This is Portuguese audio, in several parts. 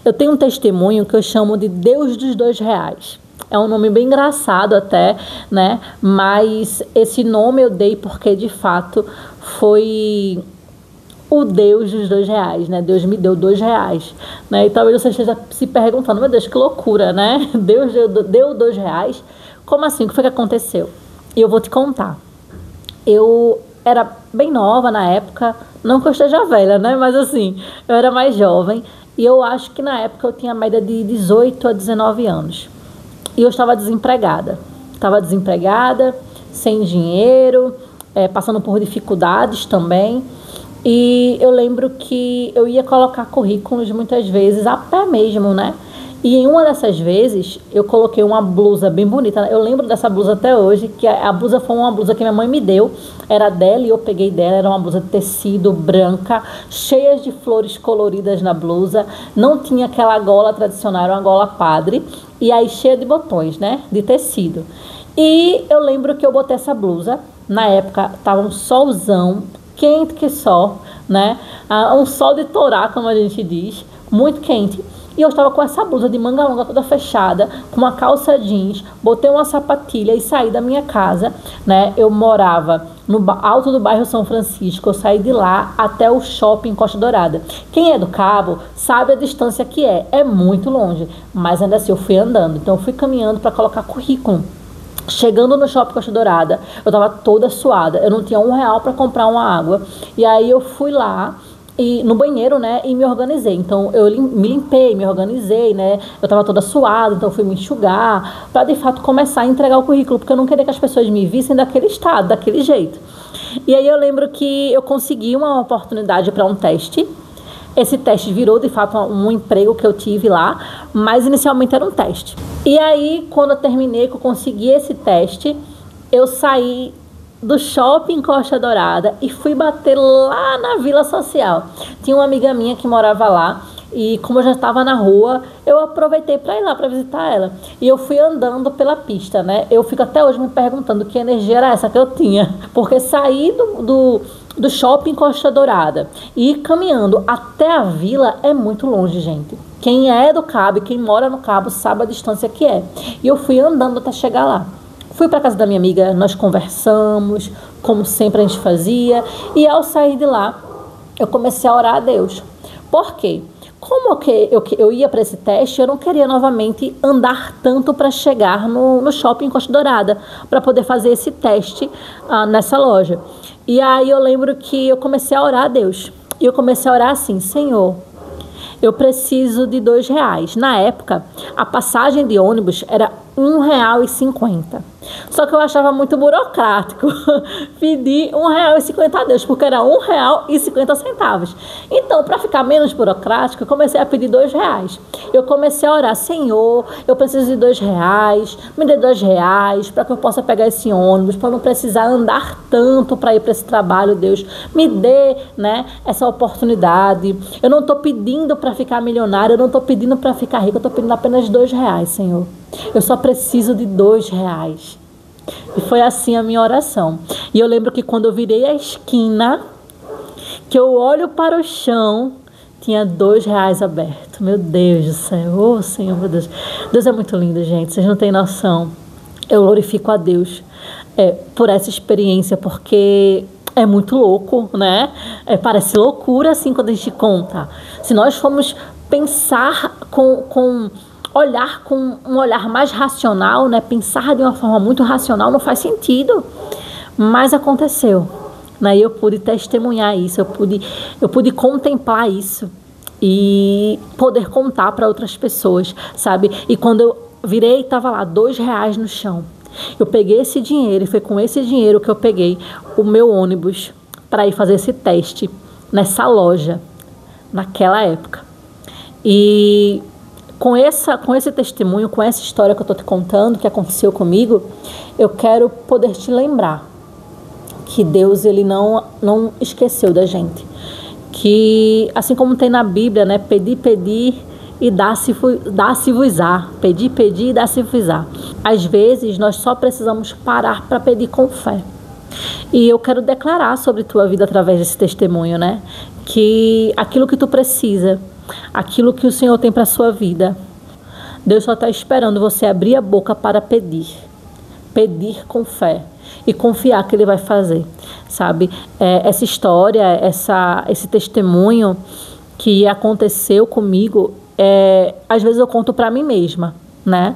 Eu tenho um testemunho que eu chamo de Deus dos R$ 2. É um nome bem engraçado até, né? Mas esse nome eu dei porque, de fato, foi o Deus dos R$ 2, né? Deus me deu R$ 2, né? E talvez você esteja se perguntando, meu Deus, que loucura, né? Deus deu R$ 2? Como assim? O que foi que aconteceu? E eu vou te contar. Eu era bem nova na época, não que eu esteja velha, né? Mas assim, eu era mais jovem e eu acho que na época eu tinha a média de 18 a 19 anos. E eu estava desempregada. Estava desempregada, sem dinheiro, passando por dificuldades também. E eu lembro que eu ia colocar currículos muitas vezes a pé mesmo, né? E em uma dessas vezes, eu coloquei uma blusa bem bonita. Eu lembro dessa blusa até hoje, que a blusa foi uma blusa que minha mãe me deu. Era dela e eu peguei dela. Era uma blusa de tecido branca, cheia de flores coloridas na blusa. Não tinha aquela gola tradicional, era uma gola padre. E aí cheia de botões, né? De tecido. E eu lembro que eu botei essa blusa. Na época, tava um solzão, quente que só, né? Um sol de Torá, como a gente diz. Muito quente. E eu estava com essa blusa de manga longa toda fechada, com uma calça jeans, botei uma sapatilha e saí da minha casa, né? Eu morava no alto do bairro São Francisco, eu saí de lá até o shopping Costa Dourada. Quem é do Cabo sabe a distância que é muito longe, mas ainda assim eu fui andando, então eu fui caminhando para colocar currículo. Chegando no shopping Costa Dourada, eu estava toda suada, eu não tinha R$ 1 para comprar uma água, e aí eu fui lá, e no banheiro, né, e me organizei. Então eu me limpei, me organizei, né, eu tava toda suada, então fui me enxugar para de fato começar a entregar o currículo, porque eu não queria que as pessoas me vissem daquele estado, daquele jeito. E aí eu lembro que eu consegui uma oportunidade para um teste. Esse teste virou de fato um emprego que eu tive lá, mas inicialmente era um teste. E aí quando eu terminei, que eu consegui esse teste, eu saí do shopping Costa Dourada e fui bater lá na Vila Social. Tinha uma amiga minha que morava lá e como eu já estava na rua, eu aproveitei para ir lá para visitar ela. E eu fui andando pela pista, né? Eu fico até hoje me perguntando que energia era essa que eu tinha, porque saí do shopping Costa Dourada e ir caminhando até a vila é muito longe, gente. Quem é do Cabo, quem mora no Cabo sabe a distância que é. E eu fui andando até chegar lá. Fui para casa da minha amiga, nós conversamos, como sempre a gente fazia, e ao sair de lá, eu comecei a orar a Deus. Por quê? Como eu ia para esse teste, eu não queria novamente andar tanto para chegar no shopping Costa Dourada, para poder fazer esse teste nessa loja. E aí eu lembro que eu comecei a orar a Deus. E eu comecei a orar assim, Senhor, eu preciso de R$ 2. Na época, a passagem de ônibus era R$ 1,50. Só que eu achava muito burocrático pedir R$ 1,50 a Deus, porque era R$ 1,50. Então, para ficar menos burocrático, eu comecei a pedir R$ 2. Eu comecei a orar, Senhor, eu preciso de R$ 2, me dê R$ 2 para que eu possa pegar esse ônibus, para não precisar andar tanto para ir para esse trabalho, Deus. Me dê, né, essa oportunidade. Eu não estou pedindo para ficar milionário, eu não estou pedindo para ficar rico, eu estou pedindo apenas R$ 2, Senhor. Eu só preciso de R$ 2. E foi assim a minha oração. E eu lembro que quando eu virei a esquina, que eu olho para o chão, tinha R$ 2 aberto. Meu Deus do céu. Oh, Senhor, meu Deus. Deus é muito lindo, gente. Vocês não têm noção. Eu glorifico a Deus por essa experiência, porque é muito louco, né? Parece loucura assim quando a gente conta. Se nós formos pensar olhar com um olhar mais racional, né? Pensar de uma forma muito racional não faz sentido, mas aconteceu, né? Eu pude testemunhar isso, eu pude contemplar isso e poder contar para outras pessoas, sabe? E quando eu virei, estava lá R$ 2 no chão. Eu peguei esse dinheiro e foi com esse dinheiro que eu peguei o meu ônibus para ir fazer esse teste nessa loja, naquela época. E com esse testemunho, com essa história que eu estou te contando, que aconteceu comigo, eu quero poder te lembrar que Deus, ele não esqueceu da gente. Que, assim como tem na Bíblia, né, pedir e dá-se-vos-á. Pedir e dá-se-vos-á. Às vezes, nós só precisamos parar para pedir com fé. E eu quero declarar sobre tua vida através desse testemunho, né, que aquilo que tu precisa, aquilo que o Senhor tem para a sua vida. Deus só está esperando você abrir a boca para pedir. Pedir com fé e confiar que Ele vai fazer, sabe? Essa história, esse testemunho que aconteceu comigo, às vezes eu conto para mim mesma, né?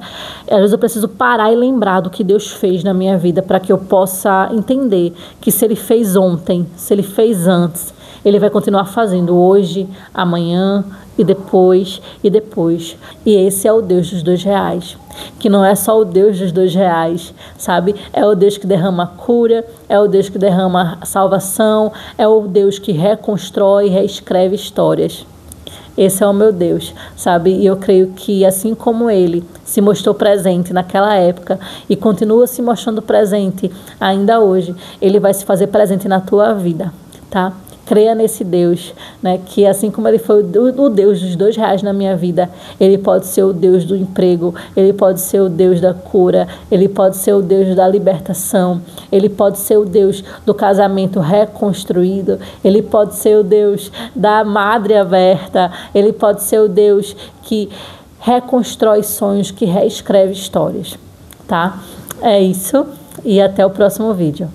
Às vezes eu preciso parar e lembrar do que Deus fez na minha vida para que eu possa entender que se Ele fez ontem, se Ele fez antes, Ele vai continuar fazendo hoje, amanhã e depois e depois. E esse é o Deus dos R$2, que não é só o Deus dos R$2, sabe? É o Deus que derrama cura, é o Deus que derrama salvação, é o Deus que reconstrói e reescreve histórias. Esse é o meu Deus, sabe? E eu creio que assim como Ele se mostrou presente naquela época e continua se mostrando presente ainda hoje, Ele vai se fazer presente na tua vida, tá? Creia nesse Deus, né? Que assim como Ele foi o Deus dos R$2 na minha vida, Ele pode ser o Deus do emprego, Ele pode ser o Deus da cura, Ele pode ser o Deus da libertação, Ele pode ser o Deus do casamento reconstruído, Ele pode ser o Deus da madre aberta, Ele pode ser o Deus que reconstrói sonhos, que reescreve histórias, tá? É isso e até o próximo vídeo.